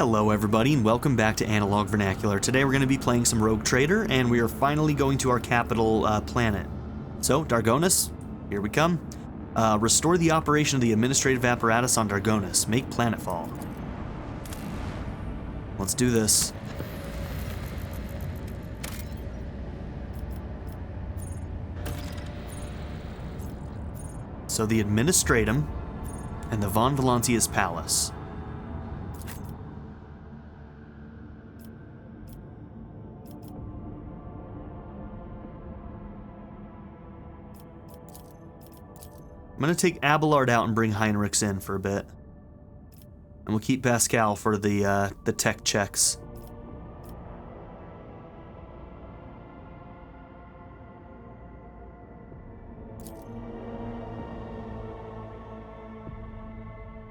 Hello everybody and welcome back to Analog Vernacular. Today we're going to be playing some Rogue Trader and we are finally going to our capital planet. So, Dargonus, here we come. Restore the operation of the administrative apparatus on Dargonus. Make planetfall. Let's do this. So the Administratum and the Von Valancius Palace. I'm going to take Abelard out and bring Heinrichs in for a bit. And we'll keep Pascal for the tech checks.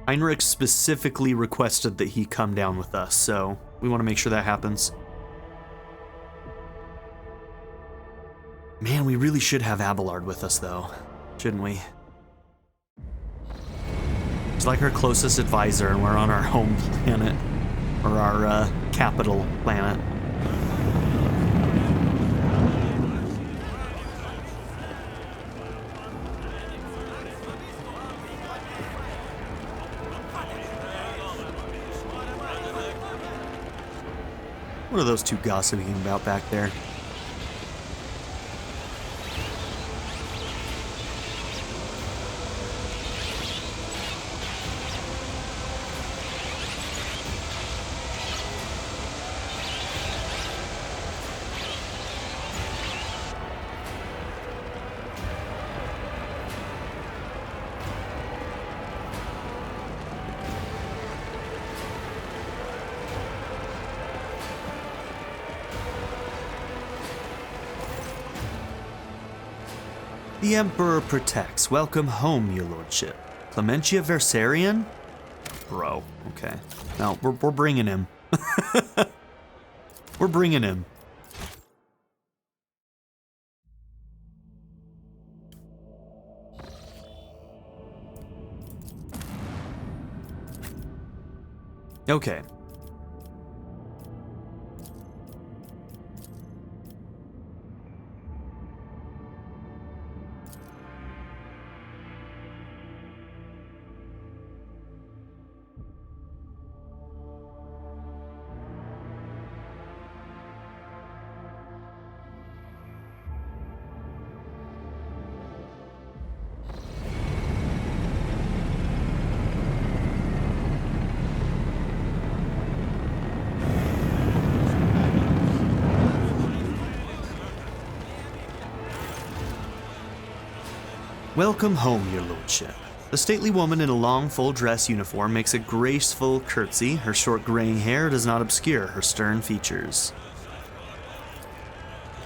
Heinrich specifically requested that he come down with us, so we want to make sure that happens. Man, we really should have Abelard with us, though, shouldn't we? He's like our closest advisor, and we're on our home planet, or our capital planet. What are those two gossiping about back there? The Emperor protects. Welcome home, your lordship. Clementia Versarian? Bro, okay. No, we're bringing him. We're bringing him. Okay. Welcome home, your lordship. The stately woman in a long, full-dress uniform makes a graceful curtsy. Her short graying hair does not obscure her stern features.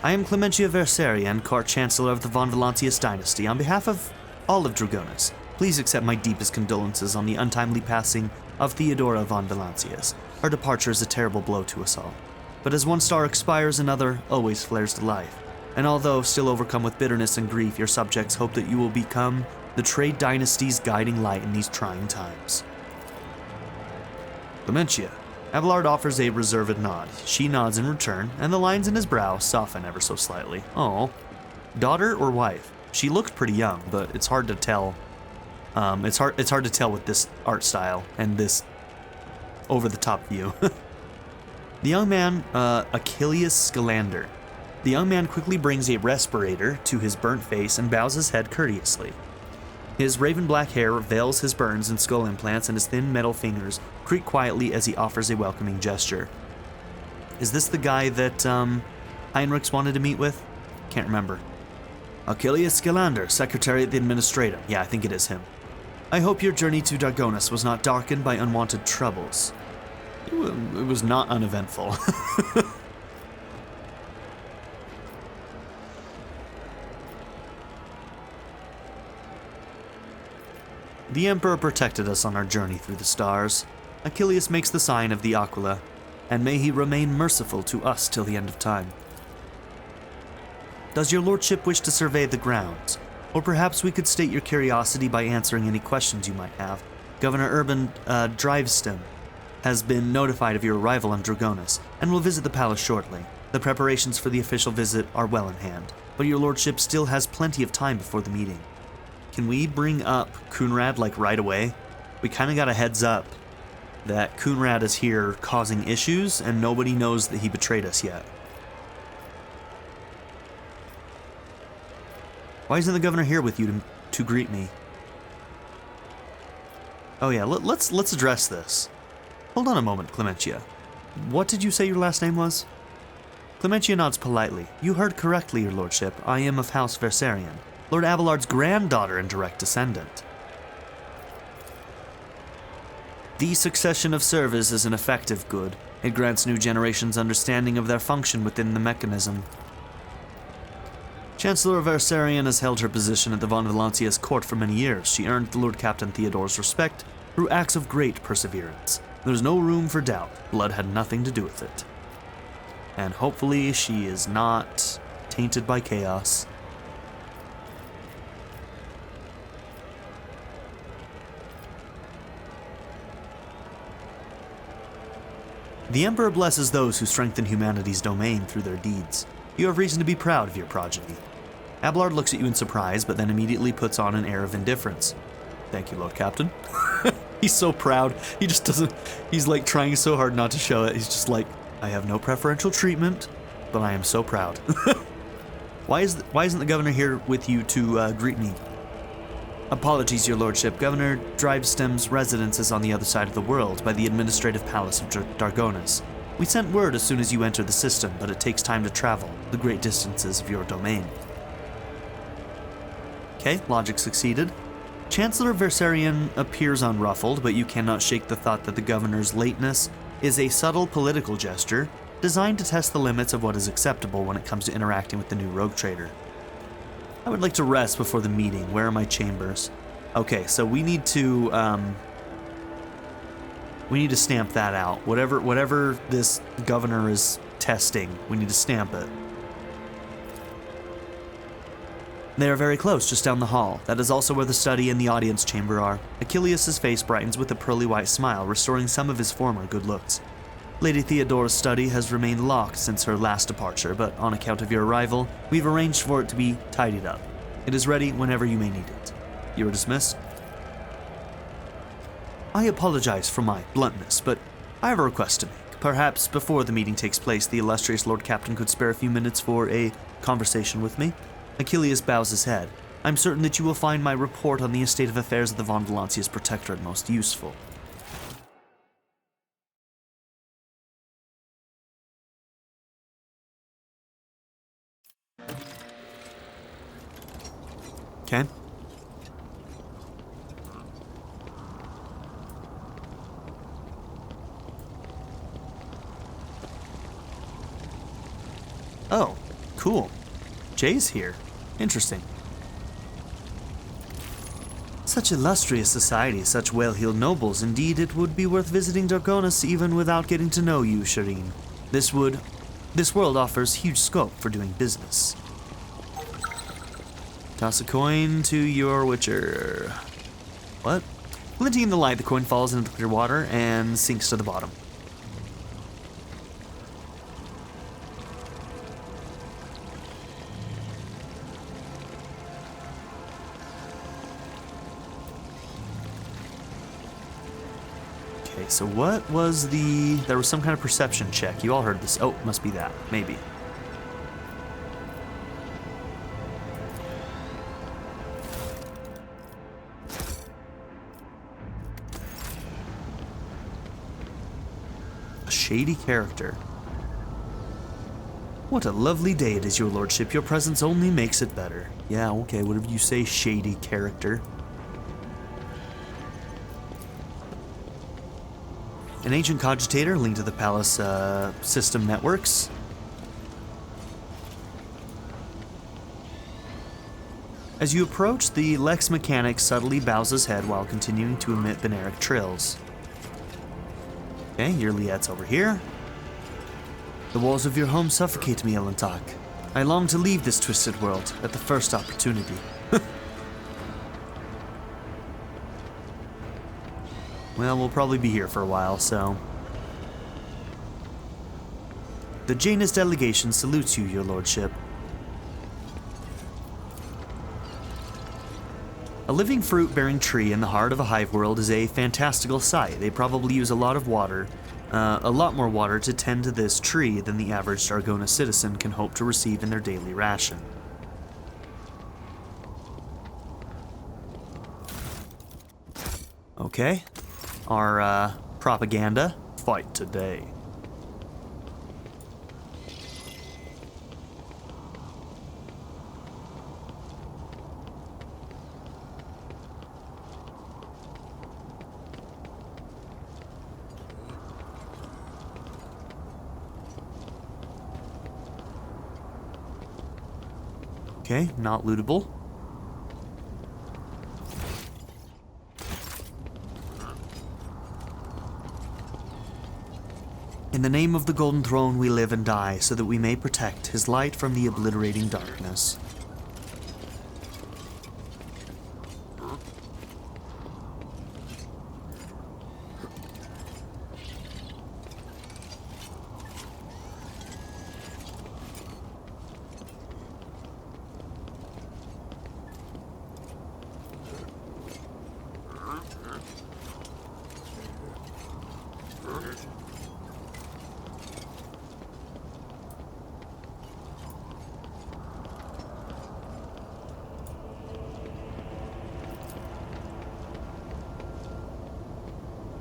I am Clementia Versarian, Court Chancellor of the Von Valancius dynasty. On behalf of all of Dragonnus, please accept my deepest condolences on the untimely passing of Theodora Von Valancius. Her departure is a terrible blow to us all. But as one star expires, another always flares to life. And although still overcome with bitterness and grief, your subjects hope that you will become the trade dynasty's guiding light in these trying times. Clementia. Abelard offers a reserved nod. She nods in return, and the lines in his brow soften ever so slightly. Oh, daughter or wife? She looks pretty young, but it's hard to tell. It's hard to tell with this art style and this over-the-top view. The young man, Achilleas Scalander. The young man quickly brings a respirator to his burnt face and bows his head courteously. His raven black hair veils his burns and skull implants, and his thin metal fingers creak quietly as he offers a welcoming gesture. Is this the guy that Heinrichs wanted to meet with? Can't remember. Achilleas Scalander, Secretary at the Administratum. Yeah, I think it is him. I hope your journey to Dargonus was not darkened by unwanted troubles. It was not uneventful. The Emperor protected us on our journey through the stars. Achilleas makes the sign of the Aquila, and may he remain merciful to us till the end of time. Does your lordship wish to survey the grounds? Or perhaps we could state your curiosity by answering any questions you might have. Governor Urban Drivestem has been notified of your arrival on Dargonus and will visit the palace shortly. The preparations for the official visit are well in hand, but your lordship still has plenty of time before the meeting. Can we bring up Coonrad like right away? We kind of got a heads up that Coonrad is here causing issues and nobody knows that he betrayed us yet. Why isn't the governor here with you to greet me? Oh yeah, let's address this. Hold on a moment, Clementia. What did you say your last name was? Clementia nods politely. You heard correctly, your lordship. I am of House Valancius, Lord Abelard's granddaughter and direct descendant. The succession of service is an effective good. It grants new generations understanding of their function within the mechanism. Chancellor Valancius has held her position at the Von Valancius court for many years. She earned the Lord Captain Theodore's respect through acts of great perseverance. There's no room for doubt. Blood had nothing to do with it. And hopefully she is not tainted by chaos. The Emperor blesses those who strengthen humanity's domain through their deeds. You have reason to be proud of your progeny. Abelard looks at you in surprise, but then immediately puts on an air of indifference. Thank you, Lord Captain. He's so proud. He just doesn't... He's like trying so hard not to show it. He's just like, I have no preferential treatment, but I am so proud. Why isn't the governor here with you to greet me? Apologies, your lordship. Governor Drivestem's residence is on the other side of the world, by the administrative palace of Dargonus. We sent word as soon as you entered the system, but it takes time to travel the great distances of your domain. Okay, logic succeeded. Chancellor Valancius appears unruffled, but you cannot shake the thought that the governor's lateness is a subtle political gesture designed to test the limits of what is acceptable when it comes to interacting with the new rogue trader. I would like to rest before the meeting. Where are my chambers? Okay, so we need to stamp that out. Whatever this governor is testing, we need to stamp it. They are very close, just down the hall. That is also where the study and the audience chamber are. Achilleas' face brightens with a pearly white smile, restoring some of his former good looks. Lady Theodora's study has remained locked since her last departure, but on account of your arrival, we've arranged for it to be tidied up. It is ready whenever you may need it. You are dismissed. I apologize for my bluntness, but I have a request to make. Perhaps before the meeting takes place, the illustrious Lord Captain could spare a few minutes for a conversation with me. Achilleas bows his head. I'm certain that you will find my report on the estate of affairs of the Von Valancius Protectorate most useful. Okay. Oh, cool. Jay's here. Interesting. Such illustrious society, such well-heeled nobles. Indeed, it would be worth visiting Dargonus even without getting to know you, Shireen. This world offers huge scope for doing business. Toss a coin to your witcher. What? Glinting in the light, the coin falls into the clear water and sinks to the bottom. Okay, so what was there was some kind of perception check. You all heard this. Oh, must be that. Maybe. A shady character. What a lovely day it is, your lordship. Your presence only makes it better. Yeah, okay, whatever you say, shady character. An ancient cogitator linked to the palace system networks. As you approach, the Lex mechanic subtly bows his head while continuing to emit Beneric trills. Okay, your Liette's over here. The walls of your home suffocate me, Elentak. I long to leave this twisted world at the first opportunity. Well, we'll probably be here for a while, so The Janus delegation salutes you, your lordship. A living fruit-bearing tree in the heart of a hive world is a fantastical sight. They probably use a lot of water, a lot more water to tend to this tree than the average Dargonus citizen can hope to receive in their daily ration. Okay, our propaganda, fight today. Okay, not lootable. In the name of the Golden Throne we live and die, so that we may protect his light from the obliterating darkness.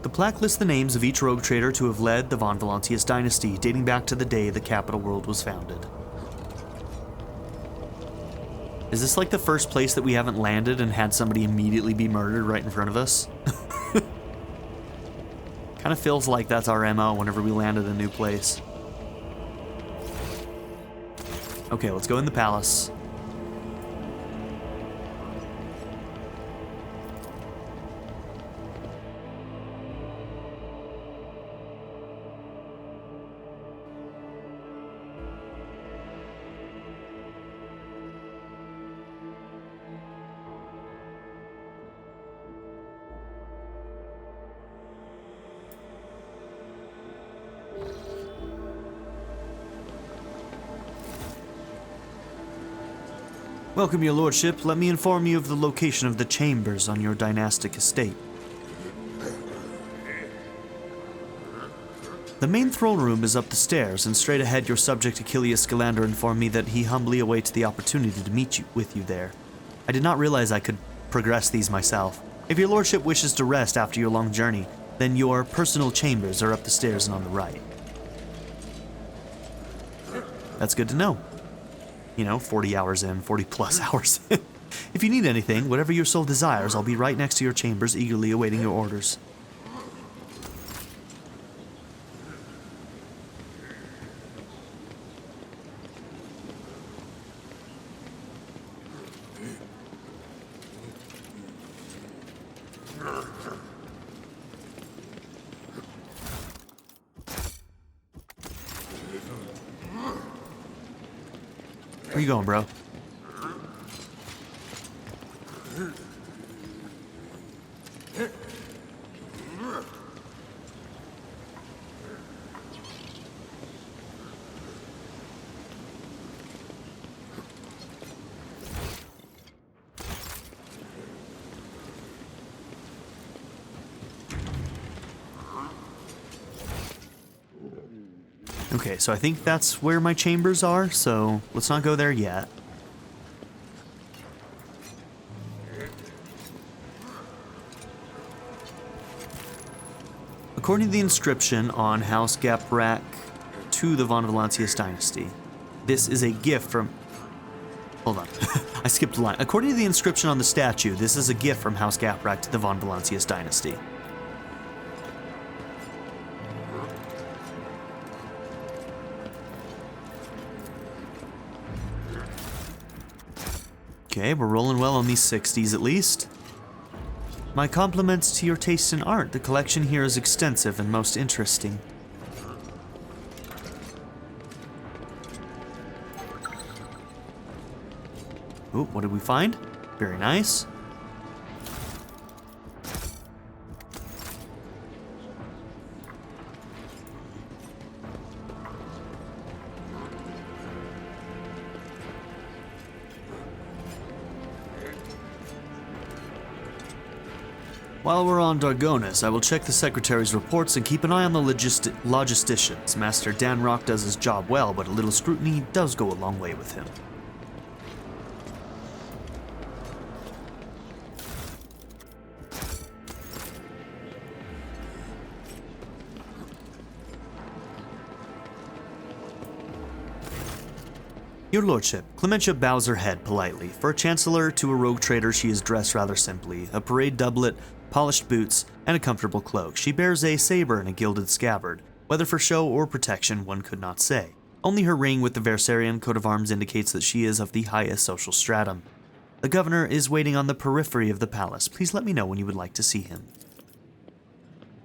The plaque lists the names of each rogue trader to have led the Von Valancius dynasty, dating back to the day the capital world was founded. Is this like the first place that we haven't landed and had somebody immediately be murdered right in front of us? Kind of feels like that's our MO whenever we land at a new place. Okay, let's go in the palace. Welcome, your lordship. Let me inform you of the location of the chambers on your dynastic estate. The main throne room is up the stairs, and straight ahead your subject Achilleas informed me that he humbly awaits the opportunity to meet with you there. I did not realize I could progress these myself. If your lordship wishes to rest after your long journey, then your personal chambers are up the stairs and on the right. That's good to know. You know, 40 hours in, 40 plus hours in. If you need anything, whatever your soul desires, I'll be right next to your chambers, eagerly awaiting your orders. Where you going, bro? Okay, so I think that's where my chambers are, so let's not go there yet. According to the inscription on House Valancius to the Von Valancius dynasty, this is a gift from... Hold on, I skipped a line. According to the inscription on the statue, this is a gift from House Valancius to the Von Valancius dynasty. Okay, we're rolling well on these 60s at least. My compliments to your taste in art. The collection here is extensive and most interesting. Ooh, what did we find? Very nice. While we're on Dargonus, I will check the Secretary's reports and keep an eye on the logisticians. Master Dan Rock does his job well, but a little scrutiny does go a long way with him. Your Lordship, Clementia bows her head politely. For a Chancellor to a rogue trader, she is dressed rather simply. A parade doublet, polished boots, and a comfortable cloak. She bears a saber and a gilded scabbard. Whether for show or protection, one could not say. Only her ring with the Versarian coat of arms indicates that she is of the highest social stratum. The governor is waiting on the periphery of the palace. Please let me know when you would like to see him.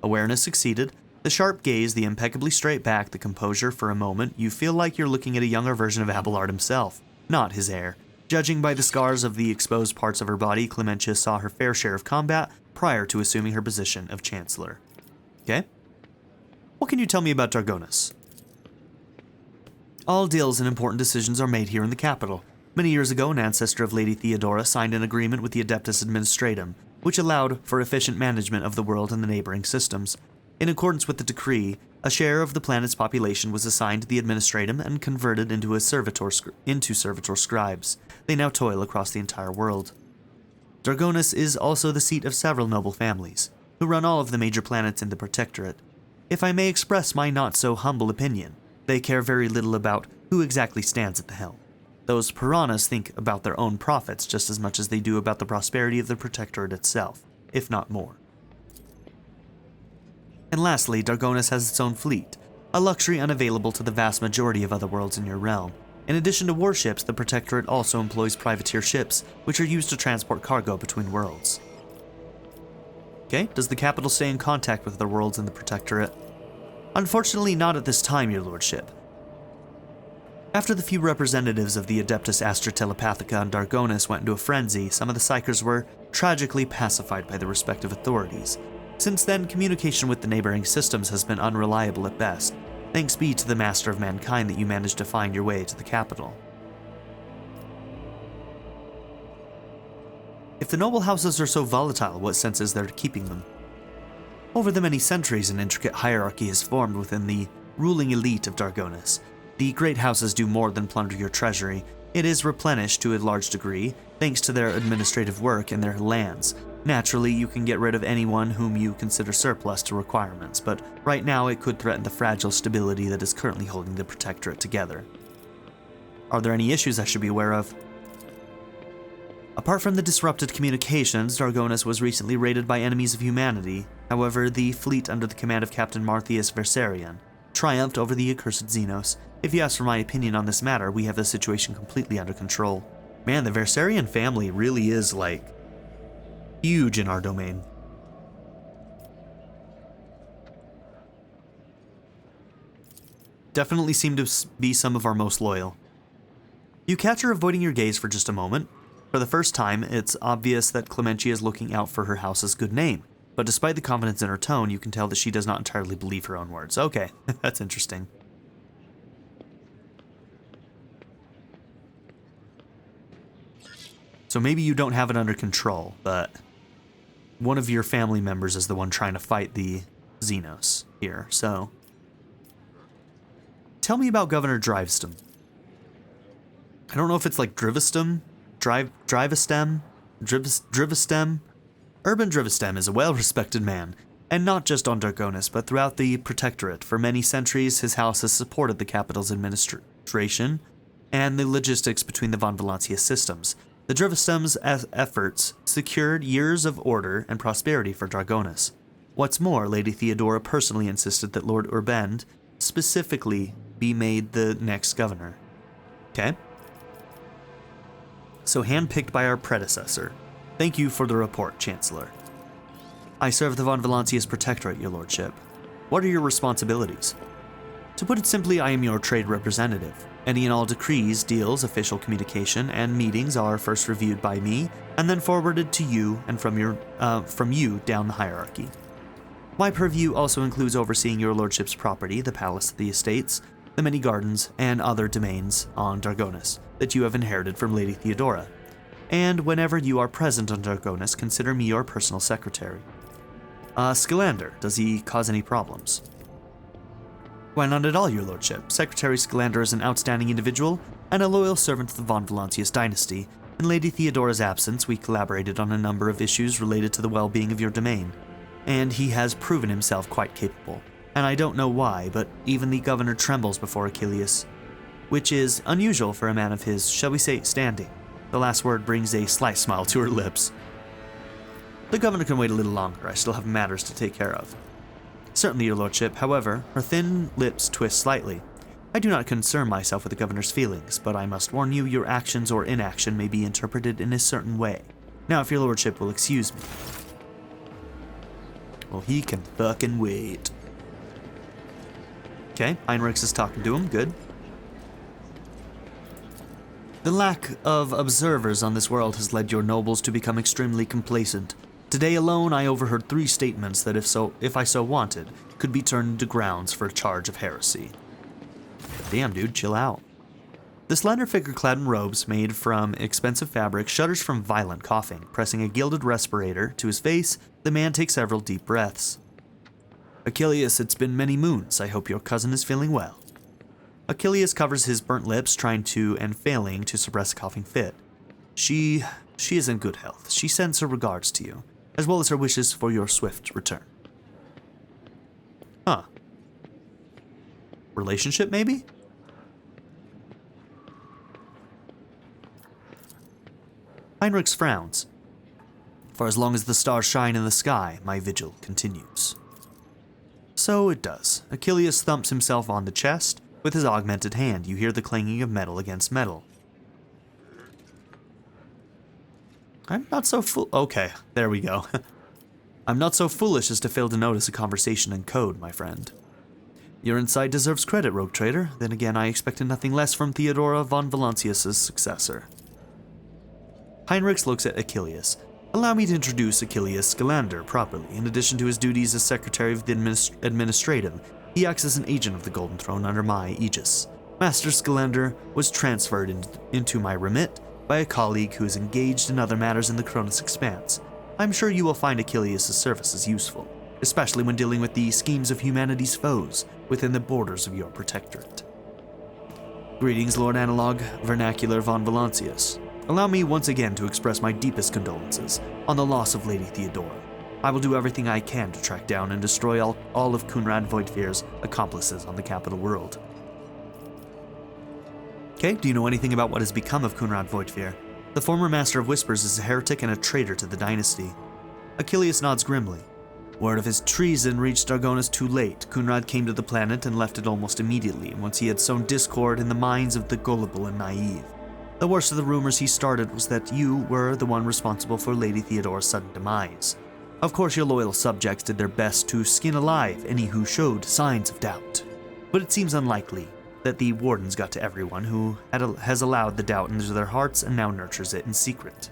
Awareness succeeded. The sharp gaze, the impeccably straight back, the composure. For a moment, you feel like you're looking at a younger version of Abelard himself, not his heir. Judging by the scars of the exposed parts of her body, Clementia saw her fair share of combat prior to assuming her position of Chancellor. Okay? What can you tell me about Dargonus? All deals and important decisions are made here in the capital. Many years ago, an ancestor of Lady Theodora signed an agreement with the Adeptus Administratum, which allowed for efficient management of the world and the neighboring systems. In accordance with the decree, a share of the planet's population was assigned to the Administratum and converted into servitor scribes. They now toil across the entire world. Dargonus is also the seat of several noble families, who run all of the major planets in the Protectorate. If I may express my not-so-humble opinion, they care very little about who exactly stands at the helm. Those piranhas think about their own profits just as much as they do about the prosperity of the Protectorate itself, if not more. And lastly, Dargonus has its own fleet, a luxury unavailable to the vast majority of other worlds in your realm. In addition to warships, the Protectorate also employs privateer ships, which are used to transport cargo between worlds. Okay, does the capital stay in contact with other worlds in the Protectorate? Unfortunately, not at this time, your lordship. After the few representatives of the Adeptus Astra Telepathica and Dargonus went into a frenzy, some of the Psychers were tragically pacified by the respective authorities. Since then, communication with the neighboring systems has been unreliable at best. Thanks be to the Master of Mankind that you managed to find your way to the capital. If the noble houses are so volatile, what sense is there to keeping them? Over the many centuries, an intricate hierarchy has formed within the ruling elite of Dargonus. The great houses do more than plunder your treasury. It is replenished to a large degree, thanks to their administrative work and their lands. Naturally, you can get rid of anyone whom you consider surplus to requirements, but right now it could threaten the fragile stability that is currently holding the Protectorate together. Are there any issues I should be aware of? Apart from the disrupted communications, Dargonus was recently raided by enemies of humanity. However, the fleet under the command of Captain Marthius Versarian triumphed over the accursed Xenos. If you ask for my opinion on this matter, we have the situation completely under control. Man, the Versarian family really is, huge in our domain. Definitely seem to be some of our most loyal. You catch her avoiding your gaze for just a moment. For the first time, it's obvious that Clementia is looking out for her house's good name, but despite the confidence in her tone, you can tell that she does not entirely believe her own words. Okay, that's interesting. So maybe you don't have it under control, but one of your family members is the one trying to fight the Xenos here, so. Tell me about Governor Drivestem. I don't know if it's like Drivestem? Drivestem? Urban Drivestem is a well-respected man, and not just on Dargonus, but throughout the Protectorate. For many centuries, his house has supported the capital's administration and the logistics between the Von Valancius systems. The Drivestem's efforts secured years of order and prosperity for Dargonus. What's more, Lady Theodora personally insisted that Lord Urbend specifically be made the next governor. Okay? So handpicked by our predecessor. Thank you for the report, Chancellor. I serve the Von Valancius Protectorate, your lordship. What are your responsibilities? To put it simply, I am your trade representative. Any and all decrees, deals, official communication, and meetings are first reviewed by me, and then forwarded to you and from you down the hierarchy. My purview also includes overseeing your lordship's property, the palace, the estates, the many gardens, and other domains on Dargonus that you have inherited from Lady Theodora. And whenever you are present on Dargonus, consider me your personal secretary. Scalander, does he cause any problems? Why, not at all, your lordship. Secretary Scalander is an outstanding individual and a loyal servant of the von Valancius dynasty. In Lady Theodora's absence, we collaborated on a number of issues related to the well-being of your domain, and he has proven himself quite capable. And I don't know why, but even the governor trembles before Achilleas, which is unusual for a man of his, shall we say, standing. The last word brings a slight smile to her lips. The governor can wait a little longer. I still have matters to take care of. Certainly, your lordship. However, her thin lips twist slightly. I do not concern myself with the governor's feelings, but I must warn you, your actions or inaction may be interpreted in a certain way. Now, if your lordship will excuse me. Well, he can fucking wait. Okay, Heinrichs is talking to him. Good. The lack of observers on this world has led your nobles to become extremely complacent. Today alone, I overheard 3 statements that, if I so wanted, could be turned into grounds for a charge of heresy. Damn, dude, chill out. The slender figure clad in robes made from expensive fabric shudders from violent coughing. Pressing a gilded respirator to his face, the man takes several deep breaths. Achilleas, it's been many moons. I hope your cousin is feeling well. Achilleas covers his burnt lips, trying to and failing to suppress a coughing fit. She is in good health. She sends her regards to you, as well as her wishes for your swift return. Huh. Relationship, maybe? Heinrichs frowns. For as long as the stars shine in the sky, my vigil continues. So it does. Achilleas thumps himself on the chest. With his augmented hand, you hear the clanging of metal against metal. I'm not so Okay, there we go. I'm not so foolish as to fail to notice a conversation in code, my friend. Your insight deserves credit, rogue trader. Then again, I expected nothing less from Theodora von Valancius' successor. Heinrichs looks at Achilleas. Allow me to introduce Achilleas Scalander properly. In addition to his duties as Secretary of the Administrative, he acts as an agent of the Golden Throne under my aegis. Master Scalander was transferred into my remit by a colleague who is engaged in other matters in the Koronus Expanse. I'm sure you will find Achilleas' services useful, especially when dealing with the schemes of humanity's foes within the borders of your protectorate. Greetings, Lord Analog, Vernacular von Valancius. Allow me once again to express my deepest condolences on the loss of Lady Theodora. I will do everything I can to track down and destroy all of Kunrad Voidfear's accomplices on the capital world. Okay, do you know anything about what has become of Kunrad Voidfear? The former Master of Whispers is a heretic and a traitor to the dynasty. Achilleas nods grimly. Word of his treason reached Dargonus too late. Kunrad came to the planet and left it almost immediately, once he had sown discord in the minds of the gullible and naive. The worst of the rumors he started was that you were the one responsible for Lady Theodora's sudden demise. Of course, your loyal subjects did their best to skin alive any who showed signs of doubt. But it seems unlikely that the wardens got to everyone who has allowed the doubt into their hearts and now nurtures it in secret.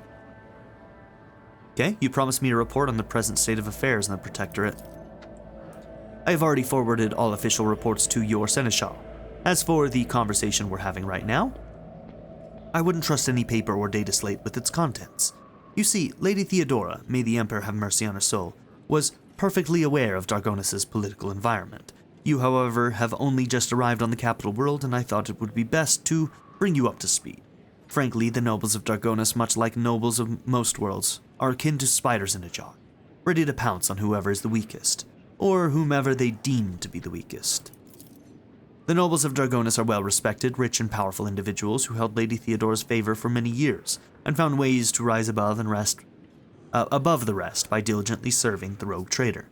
Okay, you promised me a report on the present state of affairs in the Protectorate. I have already forwarded all official reports to your Seneschal. As for the conversation we're having right now, I wouldn't trust any paper or data slate with its contents. You see, Lady Theodora, may the Emperor have mercy on her soul, was perfectly aware of Dargonus' political environment. You, however, have only just arrived on the capital world, and I thought it would be best to bring you up to speed. Frankly, the nobles of Dargonus, much like nobles of most worlds, are akin to spiders in a jar, ready to pounce on whoever is the weakest, or whomever they deem to be the weakest. The nobles of Dargonus are well-respected, rich and powerful individuals who held Lady Theodora's favor for many years, and found ways to rise above the rest by diligently serving the rogue trader.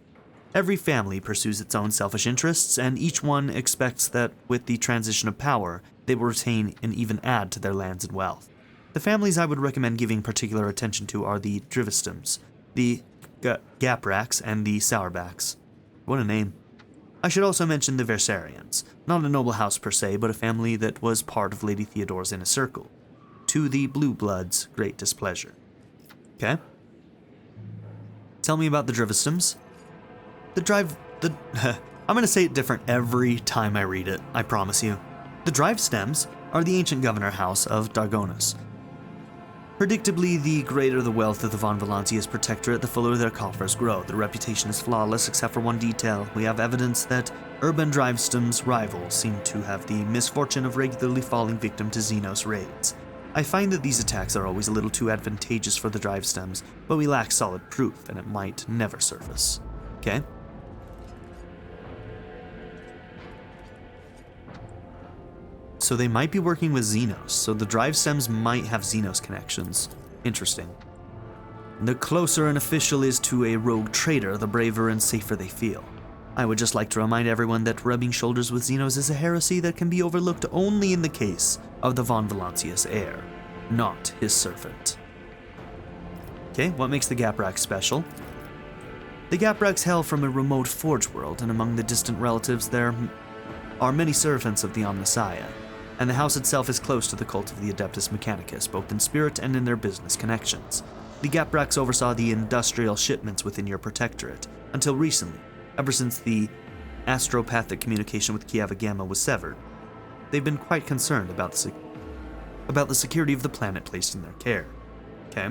Every family pursues its own selfish interests, and each one expects that with the transition of power, they will retain and even add to their lands and wealth. The families I would recommend giving particular attention to are the Drivestems, the Gapraks, and the Sourbacks. What a name. I should also mention the Versarians, not a noble house per se, but a family that was part of Lady Theodora's inner circle, to the Blue Bloods' great displeasure. Okay? Tell me about the Drivestems. I'm gonna say it different every time I read it, I promise you. The Drivestems are the ancient governor house of Dargonus. Predictably, the greater the wealth of the von Valancius Protectorate, the fuller their coffers grow. Their reputation is flawless except for one detail. We have evidence that urban Drivestem's rivals seem to have the misfortune of regularly falling victim to Xenos raids. I find that these attacks are always a little too advantageous for the Drivestems, but we lack solid proof, and it might never surface. Okay? So they might be working with Xenos, so the Drivestems might have Xenos connections. Interesting. The closer an official is to a rogue trader, the braver and safer they feel. I would just like to remind everyone that rubbing shoulders with Xenos is a heresy that can be overlooked only in the case of the von Valancius heir, not his servant. Okay, what makes the Gapraks special? The Gapraks hail from a remote forge world, and among the distant relatives there are many servants of the Omnissiah, and the house itself is close to the cult of the Adeptus Mechanicus, both in spirit and in their business connections. The Gapraks oversaw the industrial shipments within your protectorate, until recently, ever since the astropathic communication with Kiava Gamma was severed. They've been quite concerned about the security of the planet placed in their care. Okay?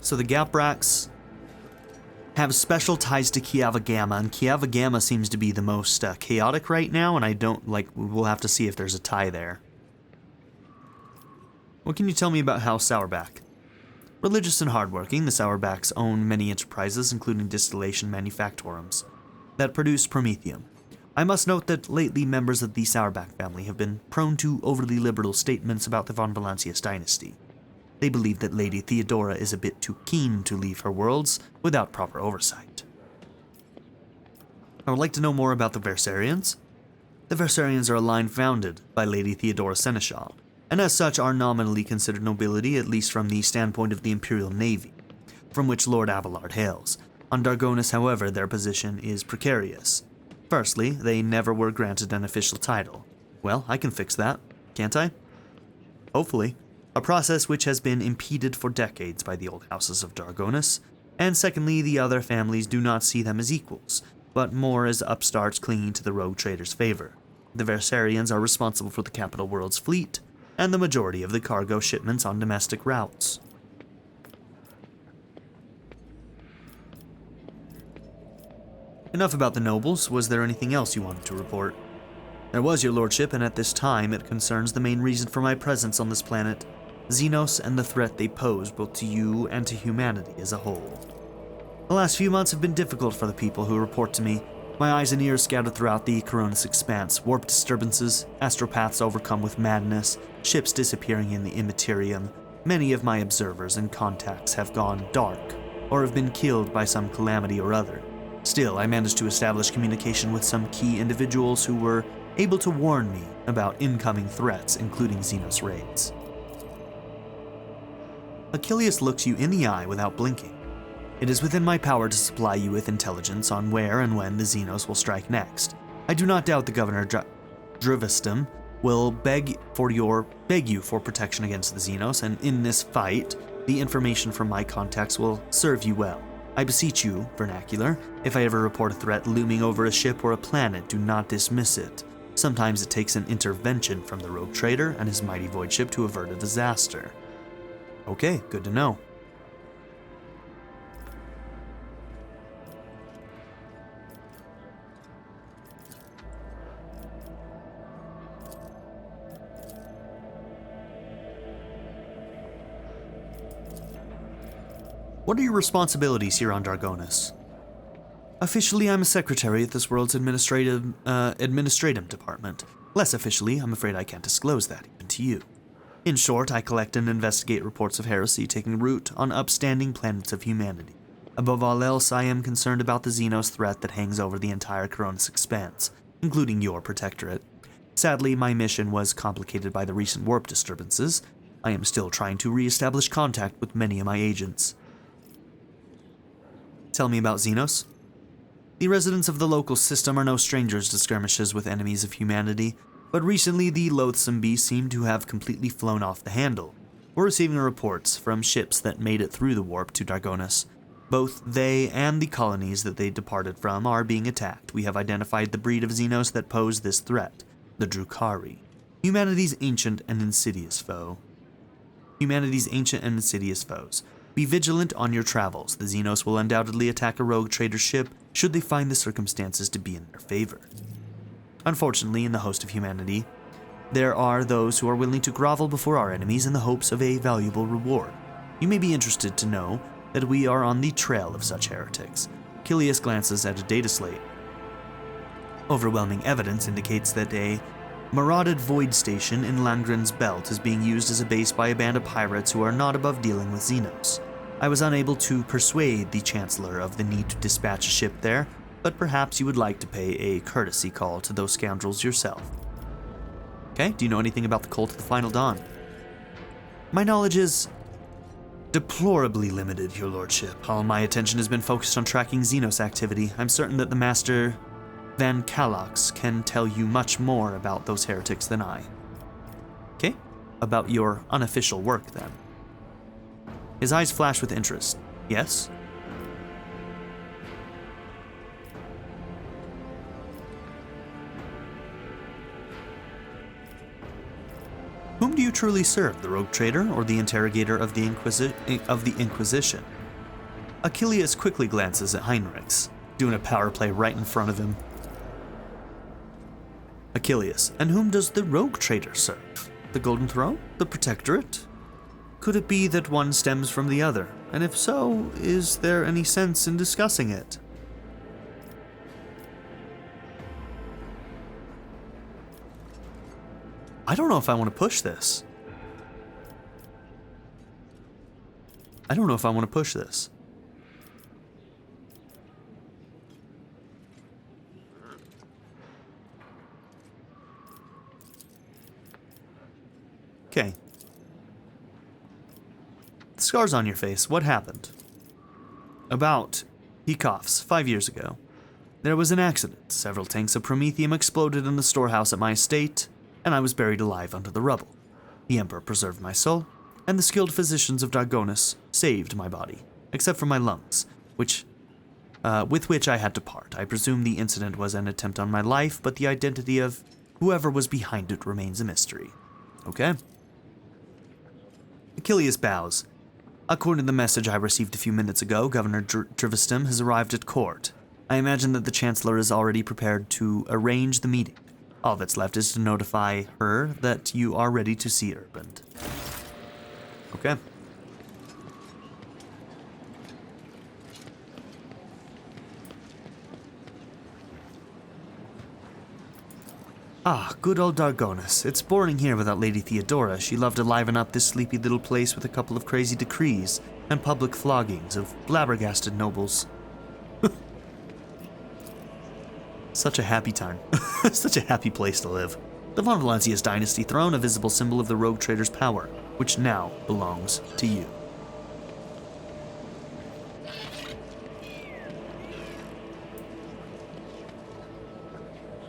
So the Gapraks have special ties to Kiava Gamma, and Kiava Gamma seems to be the most chaotic right now, and we'll have to see if there's a tie there. What can you tell me about House Sourback? Religious and hardworking, the Sourbacks own many enterprises, including distillation manufactorums, that produce promethium. I must note that lately members of the Sourback family have been prone to overly liberal statements about the von Valancius dynasty. They believe that Lady Theodora is a bit too keen to leave her worlds without proper oversight. I would like to know more about the Versarians. The Versarians are a line founded by Lady Theodora Seneschal, and as such are nominally considered nobility, at least from the standpoint of the Imperial Navy, from which Lord Abelard hails. On Dargonus, however, their position is precarious. Firstly, they never were granted an official title. Well, I can fix that, can't I? Hopefully. A process which has been impeded for decades by the old houses of Dargonus. And secondly, the other families do not see them as equals, but more as upstarts clinging to the rogue trader's favor. The Versarians are responsible for the capital world's fleet, and the majority of the cargo shipments on domestic routes. Enough about the nobles. Was there anything else you wanted to report? There was, your lordship, and at this time it concerns the main reason for my presence on this planet, Xenos and the threat they pose both to you and to humanity as a whole. The last few months have been difficult for the people who report to me. My eyes and ears scattered throughout the Koronus Expanse, warp disturbances, astropaths overcome with madness, ships disappearing in the immaterium. Many of my observers and contacts have gone dark, or have been killed by some calamity or other. Still, I managed to establish communication with some key individuals who were able to warn me about incoming threats, including Xenos raids. Achilleas looks you in the eye without blinking. It is within my power to supply you with intelligence on where and when the Xenos will strike next. I do not doubt the Governor Drivestem will beg you for protection against the Xenos, and in this fight, the information from my contacts will serve you well. I beseech you, vernacular, if I ever report a threat looming over a ship or a planet, do not dismiss it. Sometimes it takes an intervention from the rogue trader and his mighty void ship to avert a disaster. Okay, good to know. What are your responsibilities here on Dargonus? Officially, I'm a secretary at this world's administrative department. Less officially, I'm afraid I can't disclose that even to you. In short, I collect and investigate reports of heresy taking root on upstanding planets of humanity. Above all else, I am concerned about the Xenos threat that hangs over the entire Koronus Expanse, including your protectorate. Sadly, my mission was complicated by the recent warp disturbances. I am still trying to re-establish contact with many of my agents. Tell me about Xenos. The residents of the local system are no strangers to skirmishes with enemies of humanity, but recently the loathsome beasts seem to have completely flown off the handle. We're receiving reports from ships that made it through the warp to Dargonus. Both they and the colonies that they departed from are being attacked. We have identified the breed of Xenos that pose this threat, the Drukhari. Humanity's ancient and insidious foe. Humanity's ancient and insidious foes. Be vigilant on your travels. The Xenos will undoubtedly attack a rogue trader ship should they find the circumstances to be in their favor. Unfortunately, in the host of humanity, there are those who are willing to grovel before our enemies in the hopes of a valuable reward. You may be interested to know that we are on the trail of such heretics. Achilleas glances at a data slate. Overwhelming evidence indicates that a marauded void station in Langren's belt is being used as a base by a band of pirates who are not above dealing with Xenos. I was unable to persuade the Chancellor of the need to dispatch a ship there, but perhaps you would like to pay a courtesy call to those scoundrels yourself. Okay, do you know anything about the Cult of the Final Dawn? My knowledge is deplorably limited, your lordship. All my attention has been focused on tracking Xenos activity. I'm certain that the Master Van Calox can tell you much more about those heretics than I. Okay, about your unofficial work then. His eyes flash with interest. Yes? Whom do you truly serve, the rogue trader or the interrogator of the Inquisition? Achilleas quickly glances at Heinrichs, doing a power play right in front of him. Achilleas, and whom does the rogue trader serve? The Golden Throne? The Protectorate? Could it be that one stems from the other? And if so, is there any sense in discussing it? I don't know if I want to push this. Okay. The scars on your face, what happened? He coughs, 5 years ago. There was an accident. Several tanks of promethium exploded in the storehouse at my estate, and I was buried alive under the rubble. The Emperor preserved my soul, and the skilled physicians of Dargonus saved my body, except for my lungs, with which I had to part. I presume the incident was an attempt on my life, but the identity of whoever was behind it remains a mystery. Okay? Achilleas bows. According to the message I received a few minutes ago, Governor Drivestem has arrived at court. I imagine that the Chancellor is already prepared to arrange the meeting. All that's left is to notify her that you are ready to see Urband. Okay. Ah, good old Dargonus. It's boring here without Lady Theodora. She loved to liven up this sleepy little place with a couple of crazy decrees and public floggings of flabbergasted nobles. Such a happy time. Such a happy place to live. The Von Valancius dynasty throne, a visible symbol of the rogue trader's power, which now belongs to you.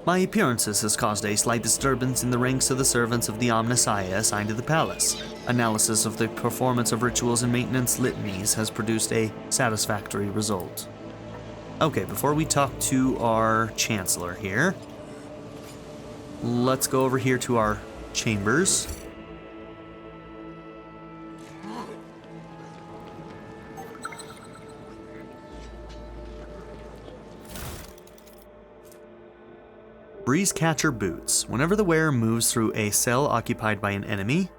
My appearances has caused a slight disturbance in the ranks of the servants of the Omnissiah assigned to the palace. Analysis of the performance of rituals and maintenance litanies has produced a satisfactory result. Okay, before we talk to our Chancellor here, let's go over here to our chambers. Breeze Catcher Boots. Whenever the wearer moves through a cell occupied by an enemy,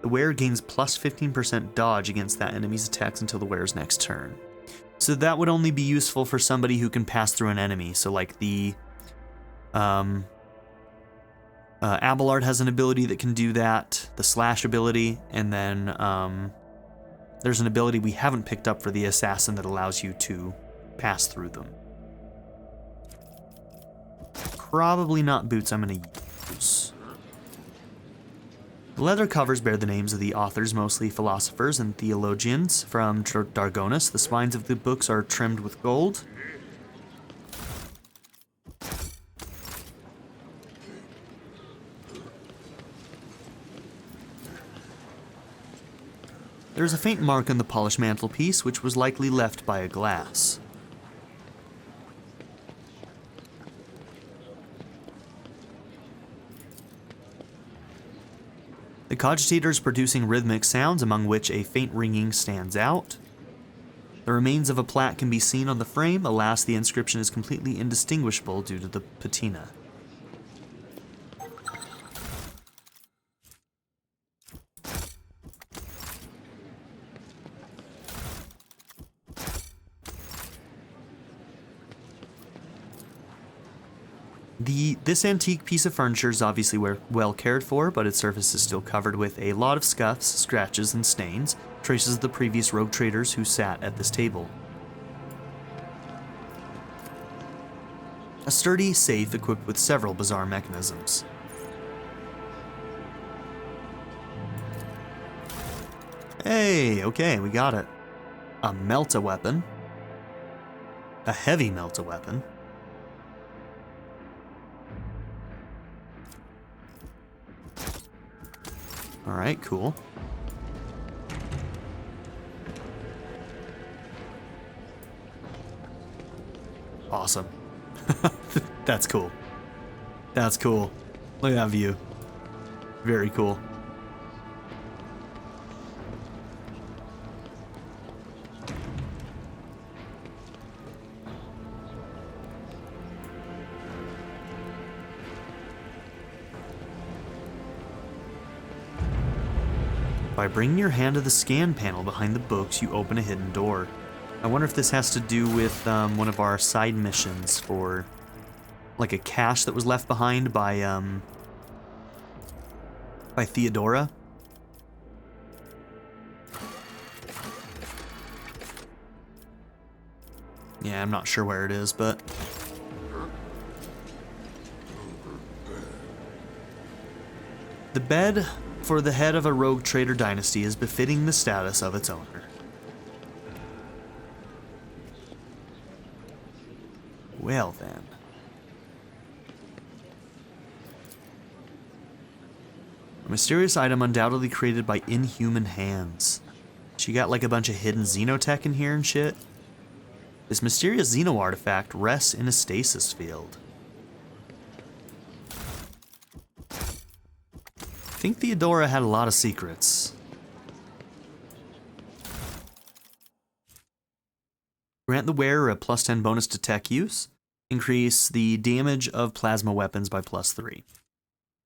the wearer gains plus 15% dodge against that enemy's attacks until the wearer's next turn. So that would only be useful for somebody who can pass through an enemy. So like the Abelard has an ability that can do that, the slash ability, and then there's an ability we haven't picked up for the assassin that allows you to pass through them. Probably not boots I'm going to use. The leather covers bear the names of the authors, mostly philosophers and theologians from Dargonus. The spines of the books are trimmed with gold. There is a faint mark on the polished mantelpiece, which was likely left by a glass. cogitator is producing rhythmic sounds, among which a faint ringing stands out. The remains of a plaque can be seen on the frame. Alas, the inscription is completely indistinguishable due to the patina. This antique piece of furniture is obviously well cared for, but its surface is still covered with a lot of scuffs, scratches, and stains, traces of the previous rogue traders who sat at this table. A sturdy safe equipped with several bizarre mechanisms. Hey, okay, we got it. A melta weapon. A heavy melta weapon. Alright, cool. Awesome. That's cool. That's cool. Look at that view. Very cool. By bringing your hand to the scan panel behind the books, you open a hidden door. I wonder if this has to do with one of our side missions for like a cache that was left behind by Theodora. Yeah, I'm not sure where it is, but the bed for the head of a rogue trader dynasty is befitting the status of its owner. Well then. A mysterious item undoubtedly created by inhuman hands. She got like a bunch of hidden xenotech in here and shit. This mysterious xeno artifact rests in a stasis field. I think Theodora had a lot of secrets. Grant the wearer a +10 bonus to tech use. Increase the damage of plasma weapons by +3.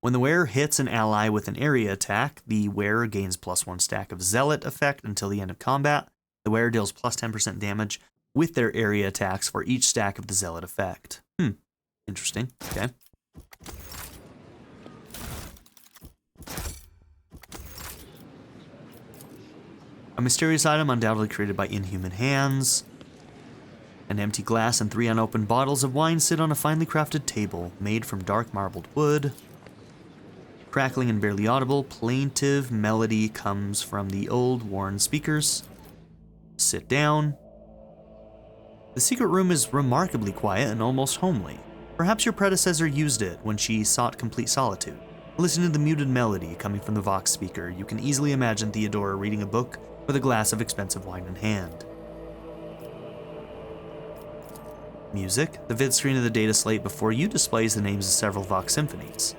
When the wearer hits an ally with an area attack, the wearer gains +1 stack of zealot effect until the end of combat. The wearer deals +10% damage with their area attacks for each stack of the zealot effect. Interesting. Okay. A mysterious item undoubtedly created by inhuman hands. An empty glass and 3 unopened bottles of wine sit on a finely crafted table made from dark marbled wood. Crackling and barely audible, plaintive melody comes from the old worn speakers. Sit down. The secret room is remarkably quiet and almost homely. Perhaps your predecessor used it when she sought complete solitude. Listen to the muted melody coming from the Vox speaker. You can easily imagine Theodora reading a book with a glass of expensive wine in hand. Music. The vid screen of the data slate before you displays the names of several Vox symphonies.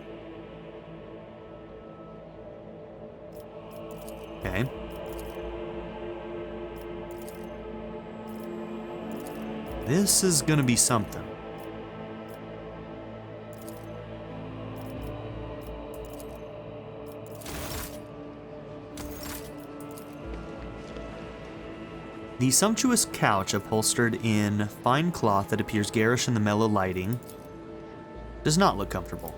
Okay. This is gonna be something. The sumptuous couch upholstered in fine cloth that appears garish in the mellow lighting does not look comfortable.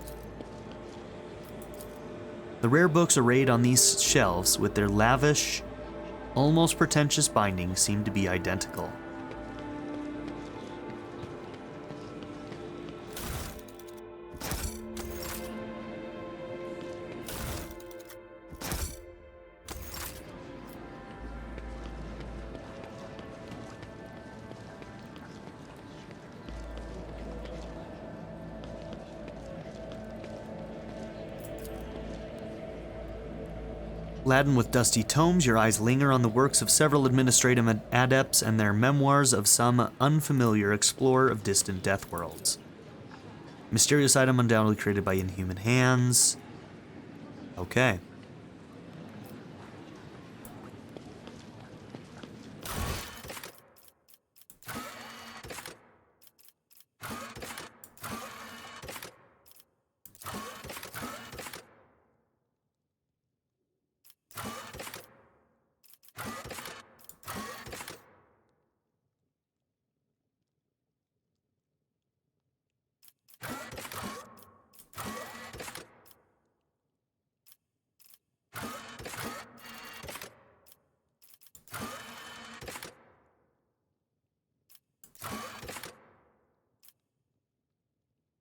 The rare books arrayed on these shelves with their lavish, almost pretentious bindings seem to be identical. Laden with dusty tomes, your eyes linger on the works of several administrative adepts and their memoirs of some unfamiliar explorer of distant death worlds. Mysterious item undoubtedly created by inhuman hands. Okay.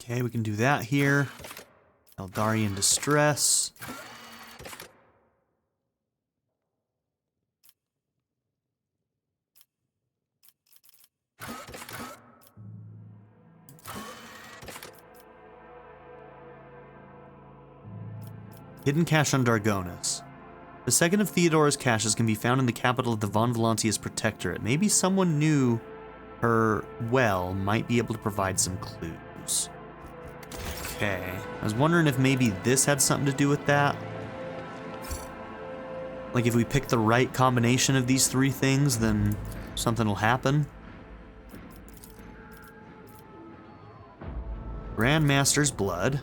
Okay, we can do that here. Eldarian distress. Hidden cache on Dargonus. The second of Theodora's caches can be found in the capital of the Von Valancius Protectorate. Maybe someone knew her well might be able to provide some clues. Okay, I was wondering if maybe this had something to do with that. Like if we pick the right combination of these three things, then something will happen. Grandmaster's blood.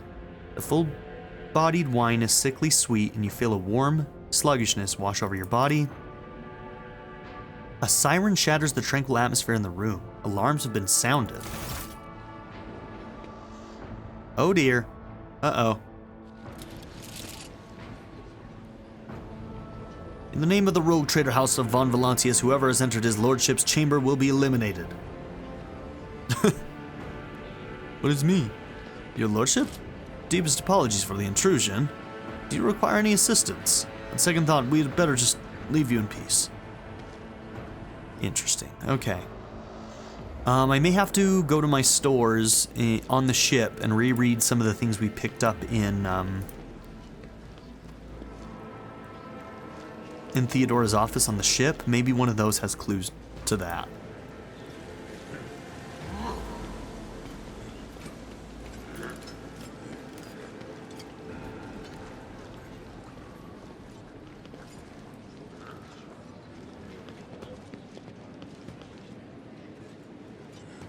The full-bodied wine is sickly sweet, and you feel a warm sluggishness wash over your body. A siren shatters the tranquil atmosphere in the room. Alarms have been sounded. Oh dear. Uh-oh. In the name of the rogue trader House of Von Valancius, whoever has entered his lordship's chamber will be eliminated. What is me? Your lordship? Deepest apologies for the intrusion. Do you require any assistance? On second thought, we'd better just leave you in peace. Interesting. Okay. I may have to go to my stores on the ship and reread some of the things we picked up in Theodora's office on the ship. Maybe one of those has clues to that.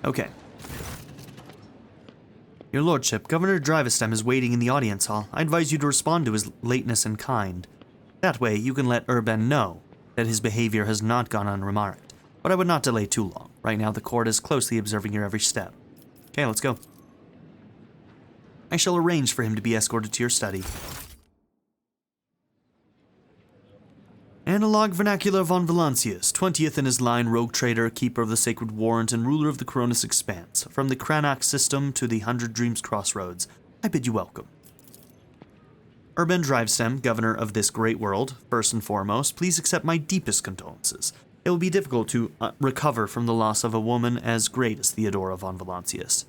Okay. Your lordship, Governor Drivestem is waiting in the audience hall. I advise you to respond to his lateness in kind. That way, you can let Urban know that his behavior has not gone unremarked. But I would not delay too long. Right now, the court is closely observing your every step. Okay, let's go. I shall arrange for him to be escorted to your study. Analog Vernacular Von Valancius, 20th in his line, rogue trader, keeper of the sacred warrant, and ruler of the Koronus Expanse. From the Cranach system to the 100 Dreams crossroads, I bid you welcome. Urban Drivestem, governor of this great world, first and foremost, please accept my deepest condolences. It will be difficult to recover from the loss of a woman as great as Theodora Von Valancius.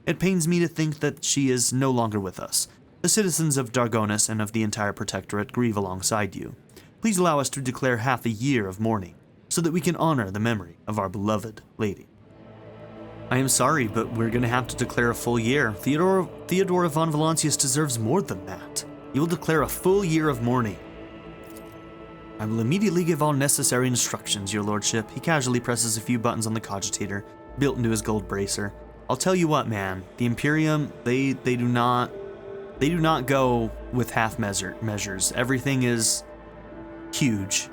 It pains me to think that she is no longer with us. The citizens of Dargonus and of the entire Protectorate grieve alongside you. Please allow us to declare half a year of mourning, so that we can honor the memory of our beloved lady. I am sorry, but we're going to have to declare a full year. Theodora Von Valancius deserves more than that. You will declare a full year of mourning. I will immediately give all necessary instructions, your lordship. He casually presses a few buttons on the cogitator, built into his gold bracer. I'll tell you what, man. The Imperium, they do not go with half measures. Everything is huge.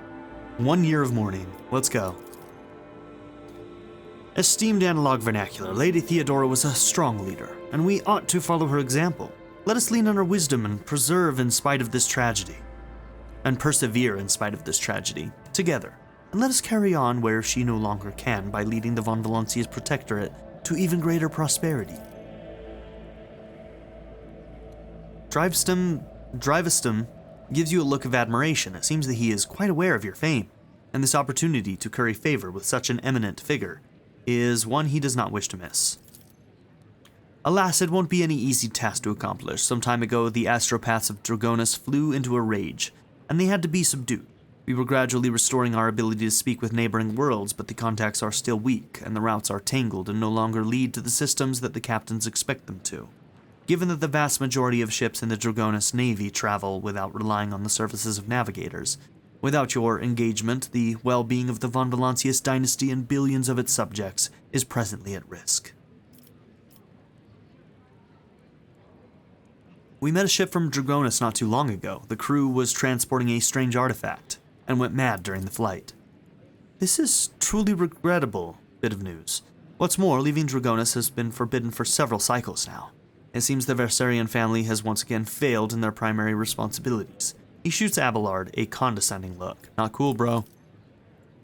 1 year of mourning. Let's go. Esteemed Analog Vernacular, Lady Theodora was a strong leader, and we ought to follow her example. Let us lean on her wisdom and persevere in spite of this tragedy. Together. And let us carry on where she no longer can by leading the Von Valancius Protectorate to even greater prosperity. Drivestem gives you a look of admiration. It seems that he is quite aware of your fame, and this opportunity to curry favor with such an eminent figure is one he does not wish to miss. Alas, it won't be any easy task to accomplish. Some time ago, the astropaths of Dargonus flew into a rage, and they had to be subdued. We were gradually restoring our ability to speak with neighboring worlds, but the contacts are still weak, and the routes are tangled and no longer lead to the systems that the captains expect them to. Given that the vast majority of ships in the Dargonus Navy travel without relying on the services of navigators, without your engagement, the well-being of the Von Valancius dynasty and billions of its subjects is presently at risk. We met a ship from Dargonus not too long ago. The crew was transporting a strange artifact, and went mad during the flight. This is truly regrettable bit of news. What's more, leaving Dargonus has been forbidden for several cycles now. It seems the Versarian family has once again failed in their primary responsibilities. He shoots Abelard a condescending look. Not cool, bro.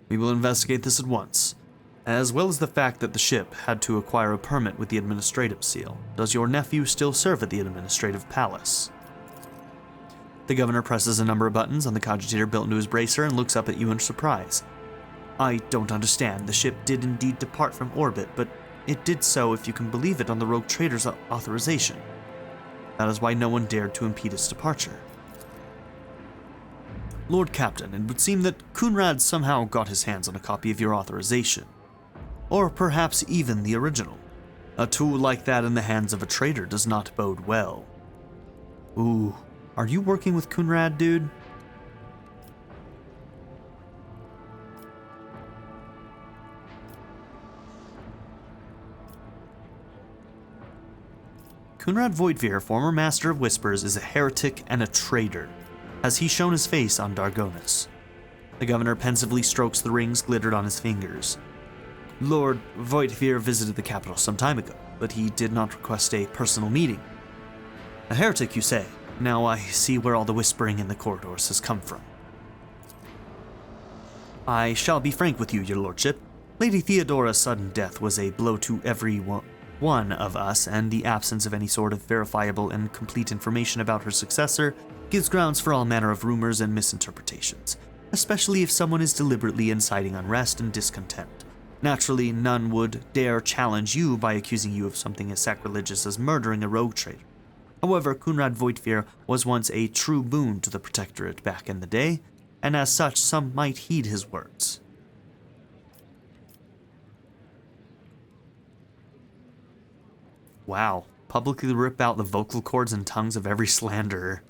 We will investigate this at once. as well as the fact that the ship had to acquire a permit with the administrative seal. Does your nephew still serve at the administrative palace? The governor presses a number of buttons on the cogitator built into his bracer and looks up at you in surprise. I don't understand. The ship did indeed depart from orbit, but it did so, if you can believe it, on the rogue trader's authorization. That is why no one dared to impede its departure. Lord Captain, it would seem that Kunrad somehow got his hands on a copy of your authorization. Or perhaps even the original. A tool like that in the hands of a traitor does not bode well. Ooh, are you working with Kunrad, dude? Kunrad Voidveer, former Master of Whispers, is a heretic and a traitor. Has he shown his face on Dargonus? The governor pensively strokes the rings glittered on his fingers. Lord Voidveer visited the capital some time ago, but he did not request a personal meeting. A heretic, you say? Now I see where all the whispering in the corridors has come from. I shall be frank with you, your lordship. Lady Theodora's sudden death was a blow to every one of us, and the absence of any sort of verifiable and complete information about her successor gives grounds for all manner of rumors and misinterpretations, especially if someone is deliberately inciting unrest and discontent. Naturally, none would dare challenge you by accusing you of something as sacrilegious as murdering a rogue trader. However, Kunrad Voidveer was once a true boon to the Protectorate back in the day, and as such, some might heed his words. Wow, publicly rip out the vocal cords and tongues of every slanderer.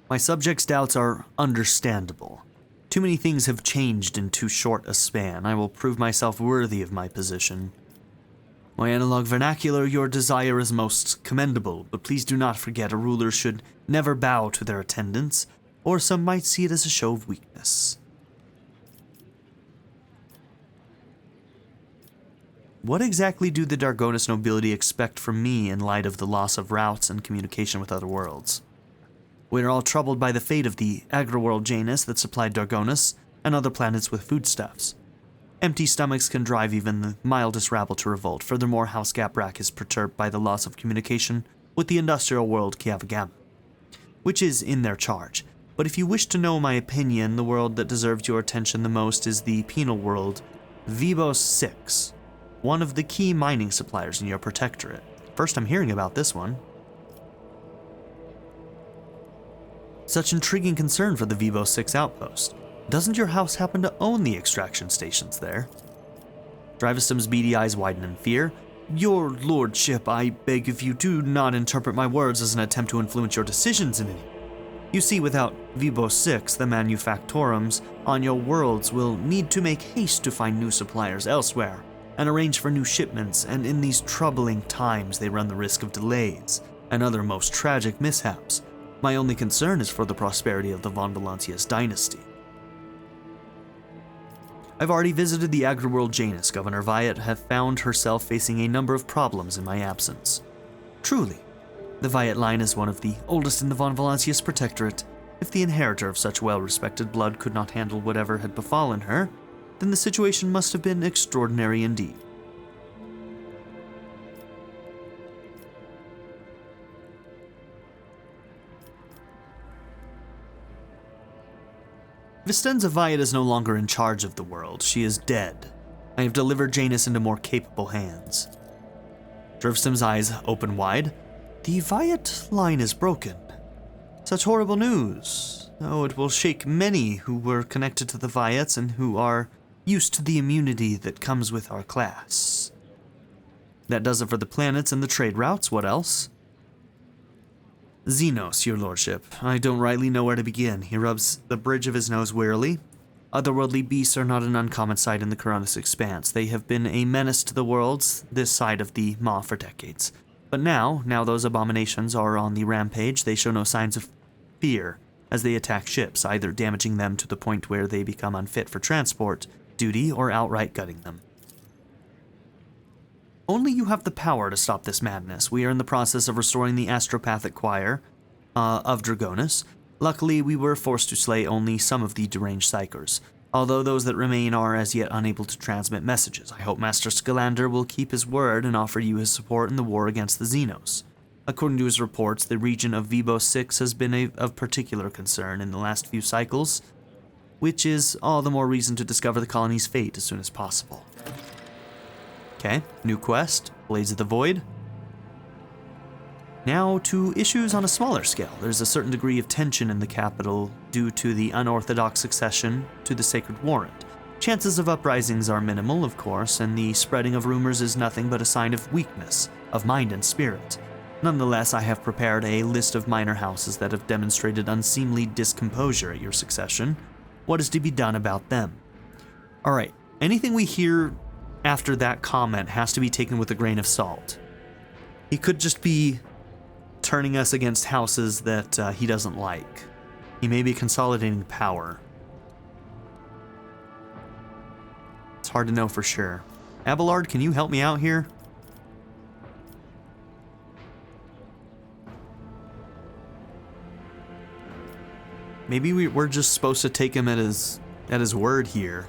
My subject's doubts are understandable. Too many things have changed in too short a span. I will prove myself worthy of my position. My analog vernacular, your desire is most commendable, but please do not forget a ruler should never bow to their attendants, or some might see it as a show of weakness. What exactly do the Dargonus nobility expect from me in light of the loss of routes and communication with other worlds? We are all troubled by the fate of the agri-world Janus that supplied Dargonus and other planets with foodstuffs. Empty stomachs can drive even the mildest rabble to revolt. Furthermore, House Gaprak is perturbed by the loss of communication with the industrial world Kiavagam, which is in their charge. But if you wish to know my opinion, the world that deserves your attention the most is the penal world, Vibos 6, one of the key mining suppliers in your protectorate. First I'm hearing about this one. Such intriguing concern for the Vibos 6 outpost. Doesn't your house happen to own the extraction stations there? Drivestem's beady eyes widen in fear. Your lordship, I beg of you, do not interpret my words as an attempt to influence your decisions in any. You see, without Vibos 6, the manufactorums on your worlds will need to make haste to find new suppliers elsewhere and arrange for new shipments, and in these troubling times they run the risk of delays and other most tragic mishaps. My only concern is for the prosperity of the Von Valancius dynasty. I've already visited the agri-world Janus. Governor Viat have found herself facing a number of problems in my absence. Truly, the Viat line is one of the oldest in the Von Valancius protectorate. If the inheritor of such well-respected blood could not handle whatever had befallen her, then the situation must have been extraordinary indeed. Vistenza Viat is no longer in charge of the world. She is dead. I have delivered Janus into more capable hands. Drivestem's eyes open wide. The Viat line is broken. Such horrible news. Oh, it will shake many who were connected to the Viats and who are used to the immunity that comes with our class. That does it for the planets and the trade routes. What else? Xenos, your lordship. I don't rightly know where to begin. He rubs the bridge of his nose wearily. Otherworldly beasts are not an uncommon sight in the Koronus Expanse. They have been a menace to the worlds this side of the Maw for decades. But now those abominations are on the rampage, they show no signs of fear as they attack ships, either damaging them to the point where they become unfit for transport duty or outright gutting them. Only you have the power to stop this madness. We are in the process of restoring the astropathic choir of Dargonus. Luckily, we were forced to slay only some of the deranged psychers, although those that remain are as yet unable to transmit messages. I hope Master Scalander will keep his word and offer you his support in the war against the Xenos. According to his reports, the region of Vibo 6 has been of particular concern in the last few cycles, which is all the more reason to discover the colony's fate as soon as possible. Okay, new quest, Blades of the Void. Now to issues on a smaller scale. There's a certain degree of tension in the capital due to the unorthodox succession to the Sacred Warrant. Chances of uprisings are minimal, of course, and the spreading of rumors is nothing but a sign of weakness, of mind and spirit. Nonetheless, I have prepared a list of minor houses that have demonstrated unseemly discomposure at your succession. What is to be done about them? Alright, anything we hear after that comment has to be taken with a grain of salt. He could just be turning us against houses that he doesn't like. He may be consolidating power. It's hard to know for sure. Abelard, can you help me out here? Maybe we're just supposed to take him at his word here.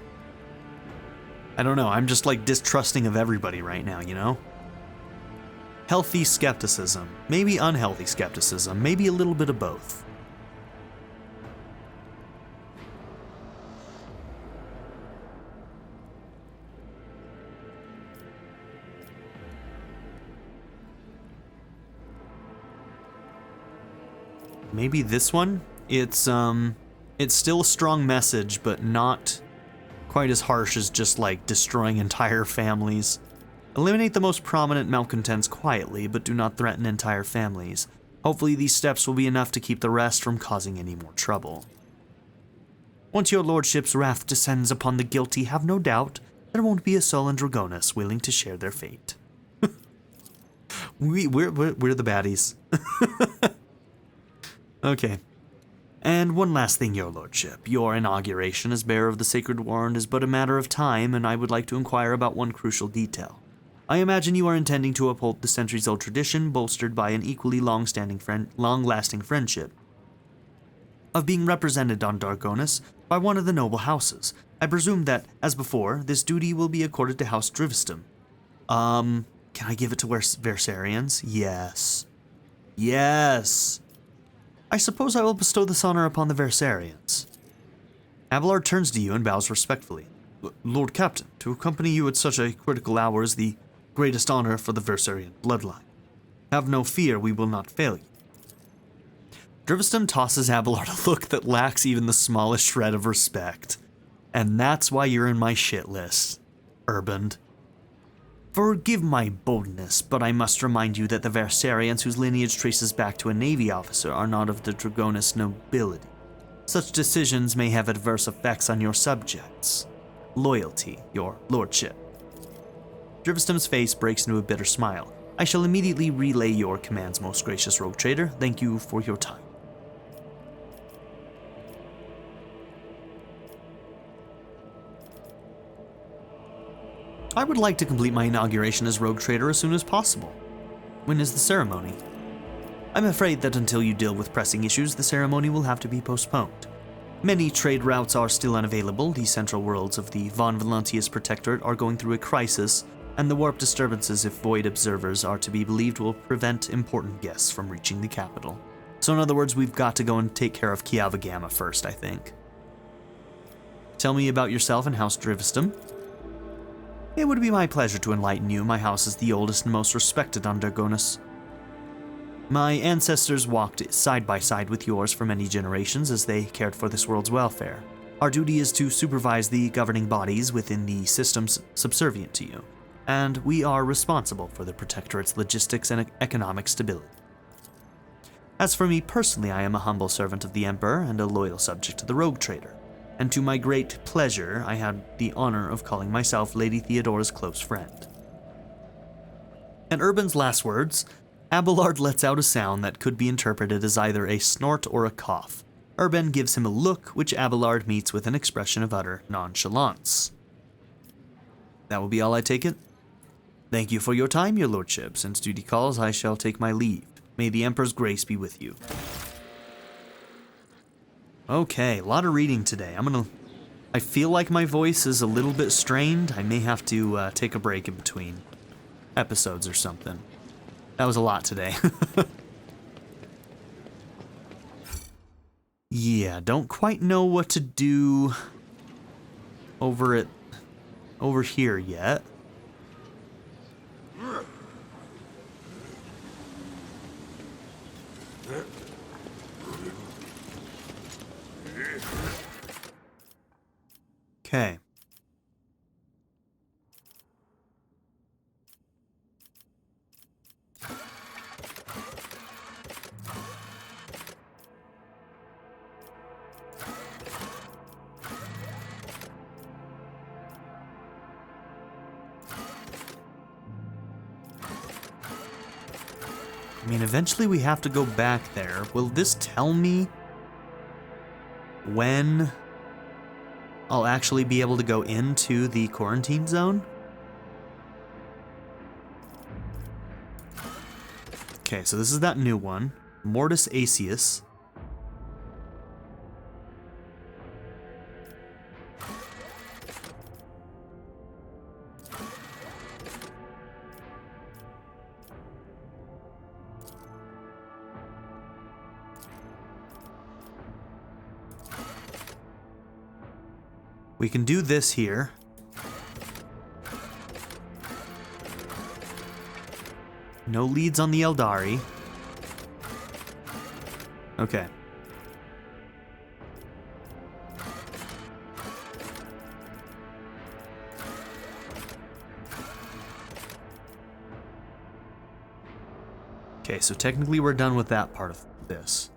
I don't know, I'm just like distrusting of everybody right now, you know? Healthy skepticism, maybe unhealthy skepticism, maybe a little bit of both. Maybe this one? It's still a strong message, but not quite as harsh as just like destroying entire families. Eliminate the most prominent malcontents quietly, but do not threaten entire families. Hopefully these steps will be enough to keep the rest from causing any more trouble. Once your lordship's wrath descends upon the guilty, have no doubt there won't be a soul in Dargonus willing to share their fate. We're the baddies. Okay. And one last thing, your lordship. Your inauguration as bearer of the Sacred Warrant is but a matter of time, and I would like to inquire about one crucial detail. I imagine you are intending to uphold the centuries-old tradition, bolstered by an equally long-lasting friendship, of being represented on Dargonus by one of the noble houses. I presume that, as before, this duty will be accorded to House Drivestem. Can I give it to Versarians? Yes. Yes! I suppose I will bestow this honor upon the Versarians. Abelard turns to you and bows respectfully. Lord Captain, to accompany you at such a critical hour is the greatest honor for the Versarian bloodline. Have no fear, we will not fail you. Drivestem tosses Abelard a look that lacks even the smallest shred of respect. And that's why you're in my shit list, Urband. Forgive my boldness, but I must remind you that the Versarians, whose lineage traces back to a Navy officer, are not of the Dargonus nobility. Such decisions may have adverse effects on your subjects. Loyalty, your lordship. Drivestem's face breaks into a bitter smile. I shall immediately relay your commands, most gracious rogue trader. Thank you for your time. I would like to complete my inauguration as rogue trader as soon as possible. When is the ceremony? I'm afraid that until you deal with pressing issues, the ceremony will have to be postponed. Many trade routes are still unavailable. The central worlds of the Von Valancius Protectorate are going through a crisis, and the warp disturbances, if void observers are to be believed, will prevent important guests from reaching the capital. So in other words, we've got to go and take care of Kiava Gamma first, I think. Tell me about yourself and House Drivestem. It would be my pleasure to enlighten you. My house is the oldest and most respected on Dargonus. My ancestors walked side by side with yours for many generations as they cared for this world's welfare. Our duty is to supervise the governing bodies within the systems subservient to you, and we are responsible for the Protectorate's logistics and economic stability. As for me personally, I am a humble servant of the Emperor and a loyal subject to the Rogue Trader. And to my great pleasure, I had the honor of calling myself Lady Theodora's close friend. At Urban's last words, Abelard lets out a sound that could be interpreted as either a snort or a cough. Urban gives him a look, which Abelard meets with an expression of utter nonchalance. That will be all, I take it? Thank you for your time, your lordship. Since duty calls, I shall take my leave. May the Emperor's grace be with you. Okay, a lot of reading today. I feel like my voice is a little bit strained. I may have to take a break in between episodes or something. That was a lot today. Yeah, don't quite know what to do over here yet. Okay. I mean, eventually we have to go back there. Will this tell me when I'll actually be able to go into the quarantine zone? Okay, so this is that new one. Mortis Acius. We can do this here. No leads on the Eldari. Okay. Okay, so technically we're done with that part of this.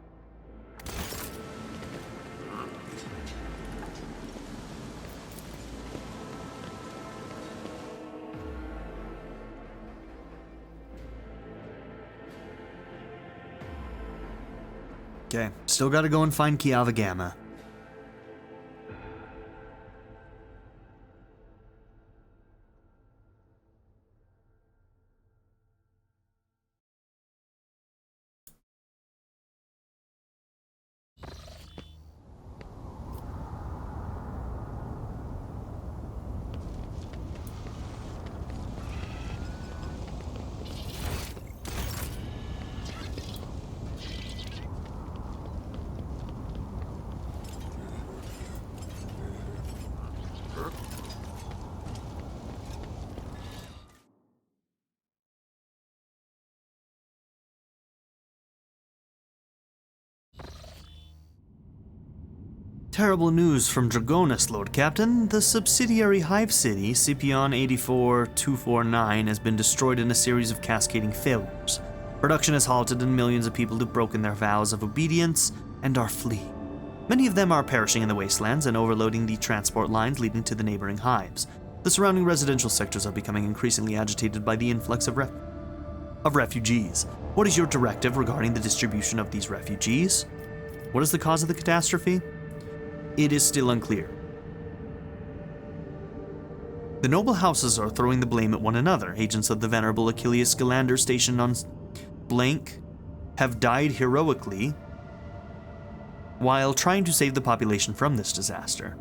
Okay, still gotta go and find Kiava Gamma. Terrible news from Dargonus, Lord Captain. The subsidiary hive city, Scipion 84249, has been destroyed in a series of cascading failures. Production has halted and millions of people have broken their vows of obedience and are fleeing. Many of them are perishing in the wastelands and overloading the transport lines leading to the neighboring hives. The surrounding residential sectors are becoming increasingly agitated by the influx of refugees. What is your directive regarding the distribution of these refugees? What is the cause of the catastrophe? It is still unclear. The noble houses are throwing the blame at one another. Agents of the venerable Achilleas Galander stationed on blank have died heroically while trying to save the population from this disaster.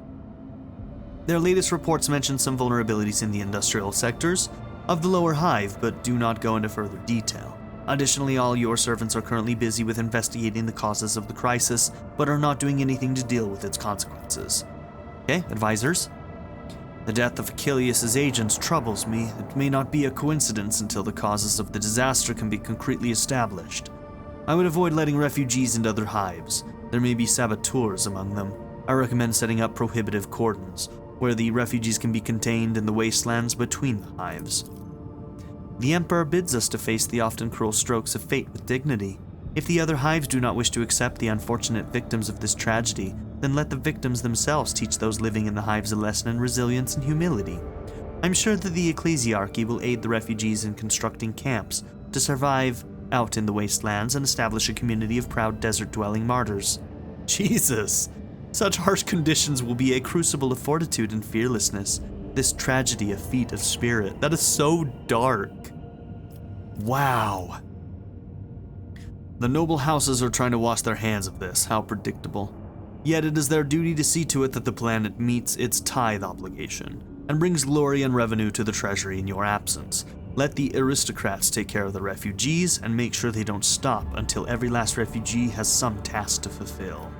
Their latest reports mention some vulnerabilities in the industrial sectors of the lower hive, but do not go into further detail. Additionally, all your servants are currently busy with investigating the causes of the crisis, but are not doing anything to deal with its consequences. Okay, advisors? The death of Achilleas' agents troubles me. It may not be a coincidence until the causes of the disaster can be concretely established. I would avoid letting refugees into other hives. There may be saboteurs among them. I recommend setting up prohibitive cordons, where the refugees can be contained in the wastelands between the hives. The Emperor bids us to face the often cruel strokes of fate with dignity. If the other hives do not wish to accept the unfortunate victims of this tragedy, then let the victims themselves teach those living in the hives a lesson in resilience and humility. I'm sure that the Ecclesiarchy will aid the refugees in constructing camps to survive out in the wastelands and establish a community of proud desert-dwelling martyrs. Jesus! Such harsh conditions will be a crucible of fortitude and fearlessness. this tragedy a feat of spirit. That is so dark. Wow. The noble houses are trying to wash their hands of this. How predictable. Yet it is their duty to see to it that the planet meets its tithe obligation and brings glory and revenue to the treasury in your absence. Let the aristocrats take care of the refugees and make sure they don't stop until every last refugee has some task to fulfill.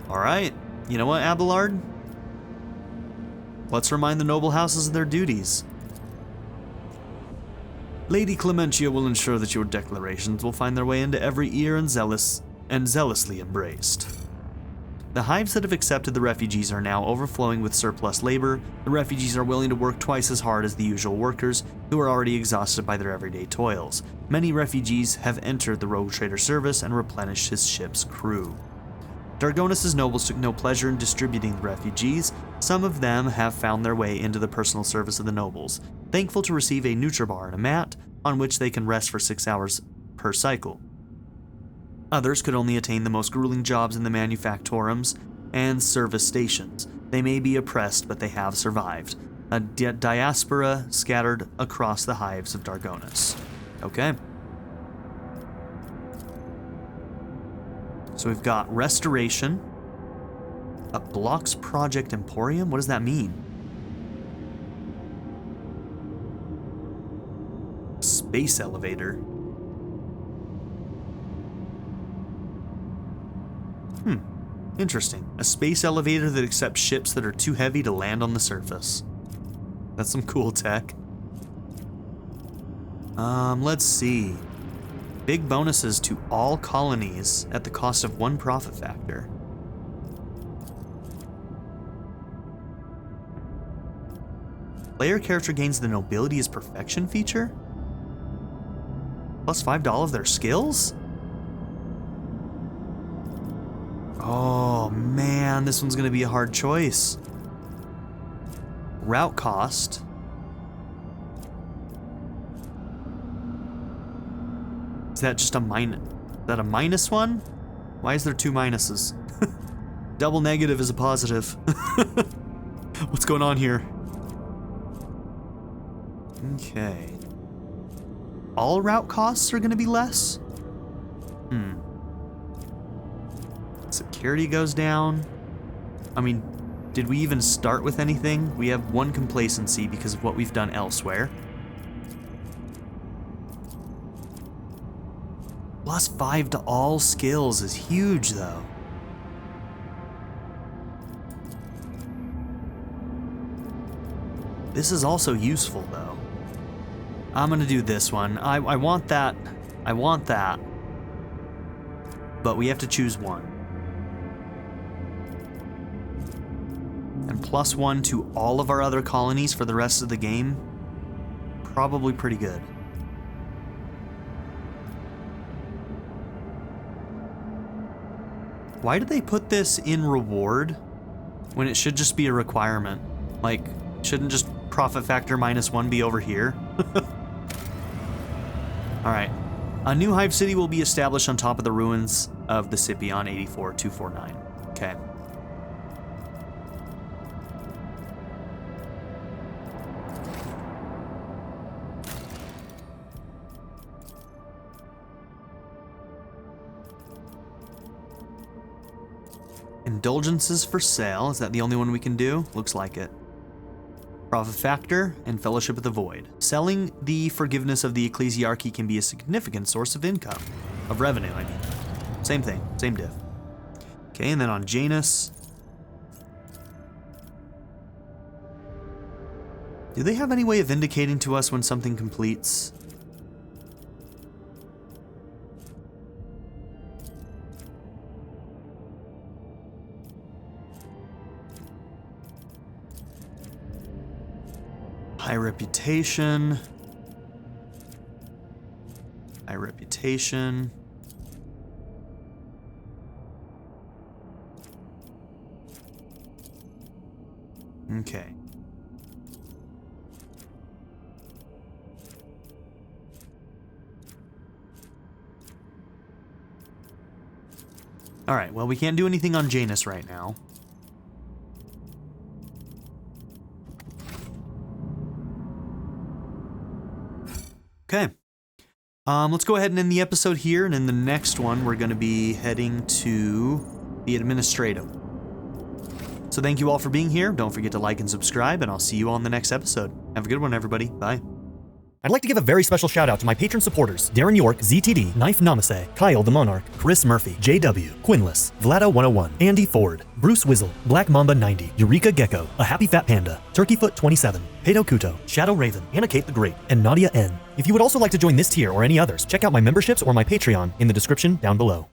Alright, you know what, Abelard? Let's remind the noble houses of their duties. Lady Clementia will ensure that your declarations will find their way into every ear and zealously embraced. The hives that have accepted the refugees are now overflowing with surplus labor. The refugees are willing to work twice as hard as the usual workers, who are already exhausted by their everyday toils. Many refugees have entered the rogue trader service and replenished his ship's crew. Dargonus' nobles took no pleasure in distributing the refugees. Some of them have found their way into the personal service of the nobles, thankful to receive a Nutribar and a mat on which they can rest for 6 hours per cycle. Others could only attain the most grueling jobs in the manufactorums and service stations. They may be oppressed, but they have survived. A diaspora scattered across the hives of Dargonus. Okay. So we've got Restoration, a Blocks Project Emporium. What does that mean? Space Elevator. Interesting. A space elevator that accepts ships that are too heavy to land on the surface. That's some cool tech. Let's see. Big bonuses to all colonies at the cost of 1 profit factor. Player character gains the Nobility as Perfection feature? Plus $5 of their skills? Oh man, this one's gonna be a hard choice. Route cost. Is that just a minus? Is that a minus one? Why is there 2 minuses? Double negative is a positive. What's going on here? Okay. All route costs are gonna be less? Security goes down. I mean, did we even start with anything? We have 1 complacency because of what we've done elsewhere. Plus 5 to all skills is huge, though. This is also useful, though. I'm gonna do this one. I want that. I want that. But we have to choose one. And plus 1 to all of our other colonies for the rest of the game. Probably pretty good. Why did they put this in reward when it should just be a requirement? Like, shouldn't just profit factor -1 be over here? Alright. A new hive city will be established on top of the ruins of the Scipion 84249. Okay. Indulgences for sale. Is that the only one we can do? Looks like it. Profit factor and Fellowship of the Void. Selling the forgiveness of the ecclesiarchy can be a significant source of income. Of revenue, I mean. Same thing. Same diff. Okay, and then on Janus. Do they have any way of indicating to us when something completes? High reputation. High reputation. Okay. All right, well, we can't do anything on Janus right now. Let's go ahead and end the episode here, and in the next one, we're going to be heading to the administrative. So thank you all for being here. Don't forget to like and subscribe, and I'll see you on the next episode. Have a good one, everybody. Bye. I'd like to give a very special shout out to my patron supporters, Darren York, ZTD, Knife Namaste, Kyle the Monarch, Chris Murphy, JW, Quinless, Vlado101, Andy Ford, Bruce Wizzle, Black Mamba 90, Eureka Gecko, A Happy Fat Panda, Turkeyfoot 27, Pedo Kuto, Shadow Raven, Anna Kate the Great, and Nadia N. If you would also like to join this tier or any others, check out my memberships or my Patreon in the description down below.